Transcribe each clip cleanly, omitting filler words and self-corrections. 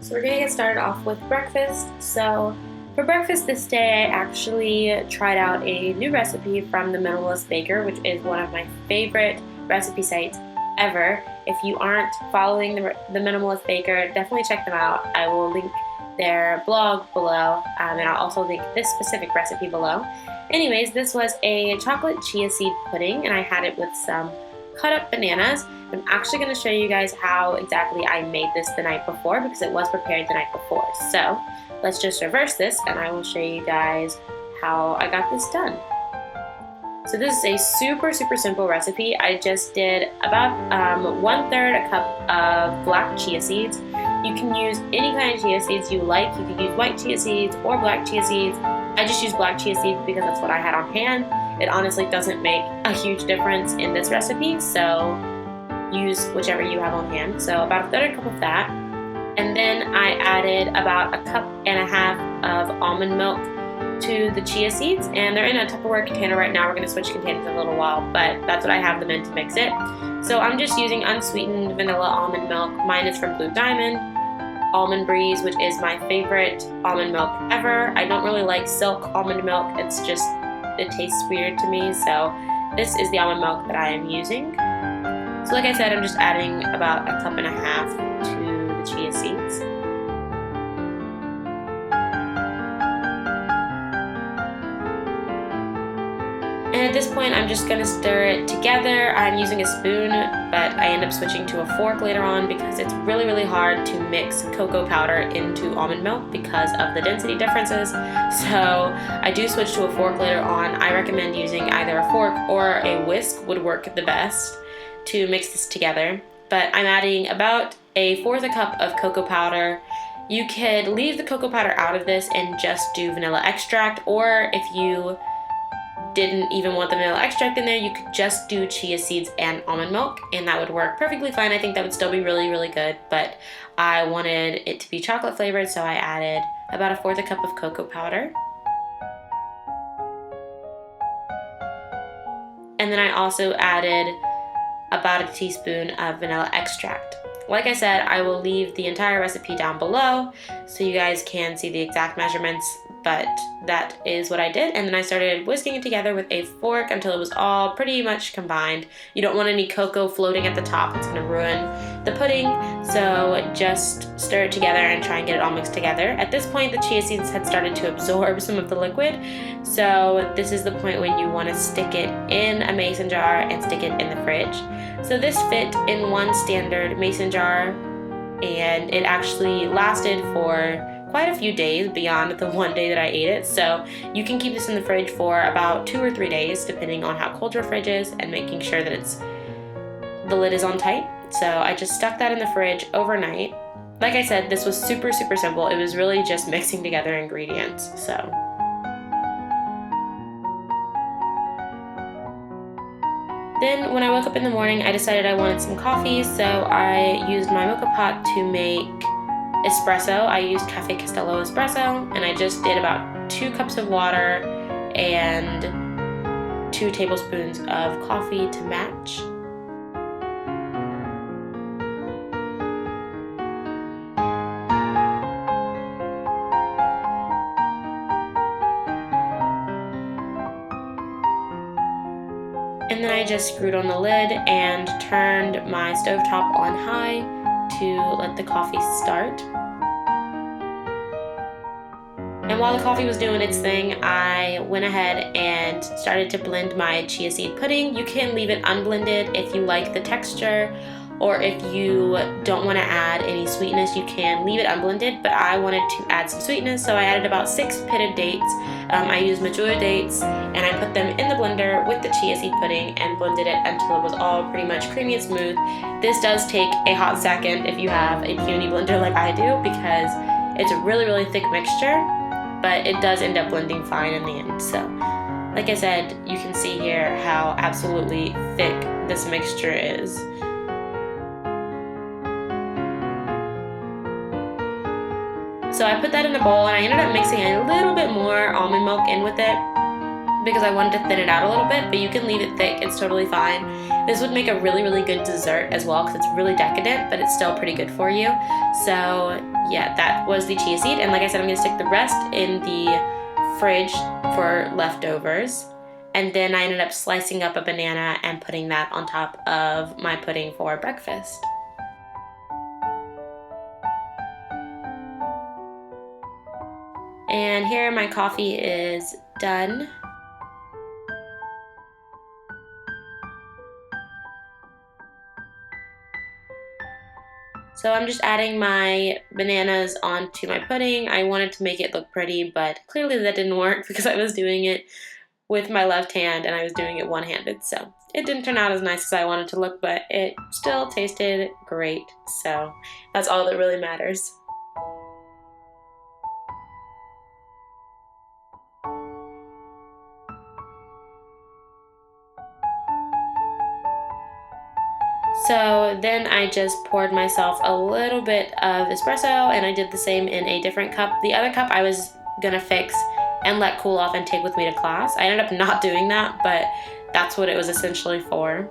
So we're going to get started off with breakfast. So for breakfast this day, I actually tried out a new recipe from the Minimalist Baker, which is one of my favorite recipe sites ever. If you aren't following the Minimalist Baker, definitely check them out. I will link their blog below, and I'll also link this specific recipe below. Anyways, this was a chocolate chia seed pudding, and I had it with some cut up bananas. I'm actually going to show you guys how exactly I made this the night before, because it was prepared the night before. So let's just reverse this and I will show you guys how I got this done. So this is a super simple recipe. I just did about 1/3 a cup of black chia seeds. You can use any kind of chia seeds you like. You can use white chia seeds or black chia seeds. I just used black chia seeds because that's what I had on hand. It honestly doesn't make a huge difference in this recipe, so use whichever you have on hand. So about 1/3 cup of that. And then I added about 1.5 cups of almond milk to the chia seeds, and they're in a Tupperware container right now. We're going to switch containers in a little while, but that's what I have them in to mix it. So I'm just using unsweetened vanilla almond milk. Mine is from Blue Diamond. Almond Breeze, which is my favorite almond milk ever. I don't really like silk almond milk. It tastes weird to me, so this is the almond milk that I am using. So like I said, I'm just adding about 1.5 cups to the chia seeds. And at this point, I'm just going to stir it together. I'm using a spoon, but I end up switching to a fork later on because it's really hard to mix cocoa powder into almond milk because of the density differences. So I do switch to a fork later on. I recommend using either a fork or a whisk would work the best to mix this together. But I'm adding about 1/4 cup of cocoa powder. You could leave the cocoa powder out of this and just do vanilla extract, or if you didn't even want the vanilla extract in there, you could just do chia seeds and almond milk, and that would work perfectly fine. I think that would still be really good, but I wanted it to be chocolate flavored, so I added about 1/4 cup of cocoa powder. And then I also added about 1 teaspoon of vanilla extract. Like I said, I will leave the entire recipe down below so you guys can see the exact measurements, but that is what I did. And then I started whisking it together with a fork until it was all pretty much combined. You don't want any cocoa floating at the top. It's going to ruin the pudding. So just stir it together and try and get it all mixed together. At this point, the chia seeds had started to absorb some of the liquid. So this is the point when you want to stick it in a mason jar and stick it in the fridge. So this fit in one standard mason jar, and it actually lasted for quite a few days beyond the one day that I ate it. So you can keep this in the fridge for about 2 or 3 days depending on how cold your fridge is, and making sure that the lid is on tight. So I just stuck that in the fridge overnight. Like I said, this was super simple. It was really just mixing together ingredients. So then when I woke up in the morning, I decided I wanted some coffee, so I used my mocha pot to make espresso. I used Cafe Castello espresso, and I just did about 2 cups of water and 2 tablespoons of coffee to match. And then I just screwed on the lid and turned my stovetop on high to let the coffee start. And while the coffee was doing its thing, I went ahead and started to blend my chia seed pudding. You can leave it unblended if you like the texture, or if you don't want to add any sweetness, you can leave it unblended, but I wanted to add some sweetness, so I added about 6 pitted dates. I used mature dates, and I put them in the blender with the chia seed pudding and blended it until it was all pretty much creamy and smooth. This does take a hot second if you have a puny blender like I do, because it's a really thick mixture, but it does end up blending fine in the end. So like I said, you can see here how absolutely thick this mixture is. So I put that in a bowl, and I ended up mixing a little bit more almond milk in with it. because I wanted to thin it out a little bit, but you can leave it thick, it's totally fine. This would make a really, really good dessert as well because it's really decadent, but it's still pretty good for you. So yeah, that was the chia seed, and like I said, I'm gonna stick the rest in the fridge for leftovers. And then I ended up slicing up a banana and putting that on top of my pudding for breakfast. And here my coffee is done. So I'm just adding my bananas onto my pudding. I wanted to make it look pretty, but clearly that didn't work because I was doing it with my left hand and I was doing it one-handed. So it didn't turn out as nice as I wanted to look, but it still tasted great. So that's all that really matters. So then I just poured myself a little bit of espresso, and I did the same in a different cup. The other cup I was gonna fix and let cool off and take with me to class. I ended up not doing that, but that's what it was essentially for.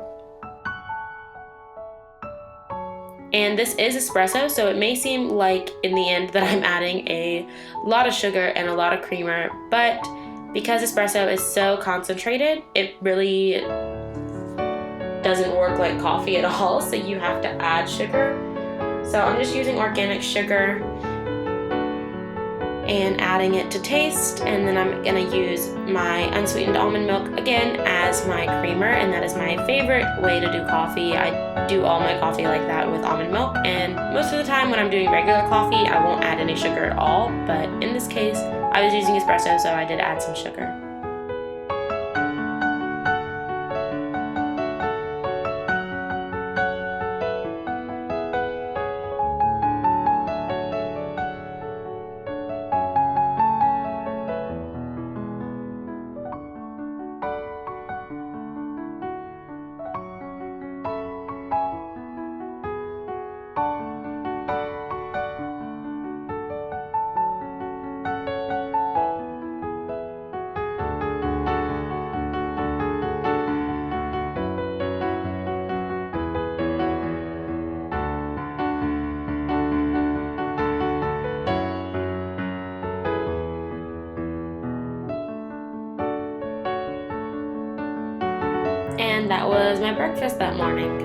And this is espresso, so it may seem like in the end that I'm adding a lot of sugar and a lot of creamer, but because espresso is so concentrated, it really doesn't work like coffee at all, so you have to add sugar. So I'm just using organic sugar and adding it to taste, and then I'm gonna use my unsweetened almond milk again as my creamer, and that is my favorite way to do coffee. I do all my coffee like that with almond milk, and most of the time when I'm doing regular coffee I won't add any sugar at all, but in this case I was using espresso, so I did add some sugar. And that was my breakfast that morning.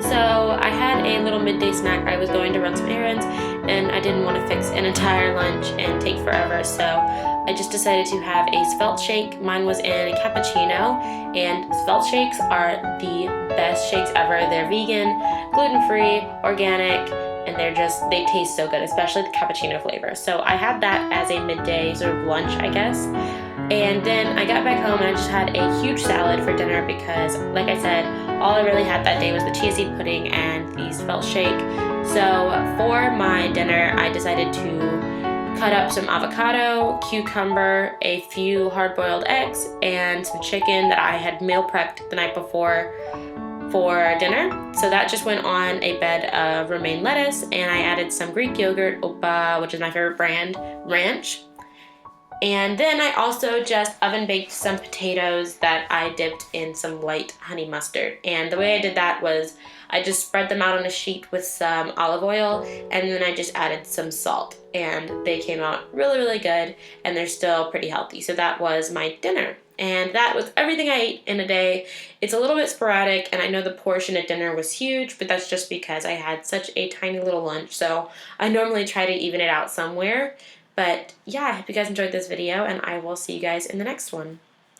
So I had a little midday snack. I was going to run some errands and I didn't want to fix an entire lunch and take forever, so I just decided to have a svelte shake. Mine was in a cappuccino, and svelte shakes are the best shakes ever. They're vegan, gluten-free, organic, and they taste so good, especially the cappuccino flavor. So I had that as a midday sort of lunch, I guess. And then I got back home and I just had a huge salad for dinner because, like I said, all I really had that day was the chia seed pudding and the svelte shake. So for my dinner, I decided to cut up some avocado, cucumber, a few hard-boiled eggs, and some chicken that I had meal prepped the night before for dinner. So that just went on a bed of romaine lettuce, and I added some Greek yogurt, Opa, which is my favorite brand, ranch. And then I also just oven baked some potatoes that I dipped in some light honey mustard. And the way I did that was I just spread them out on a sheet with some olive oil, and then I just added some salt. And they came out really, really good, and they're still pretty healthy. So that was my dinner. And that was everything I ate in a day. It's a little bit sporadic, and I know the portion at dinner was huge, but that's just because I had such a tiny little lunch. So I normally try to even it out somewhere. But yeah, I hope you guys enjoyed this video, and I will see you guys in the next one.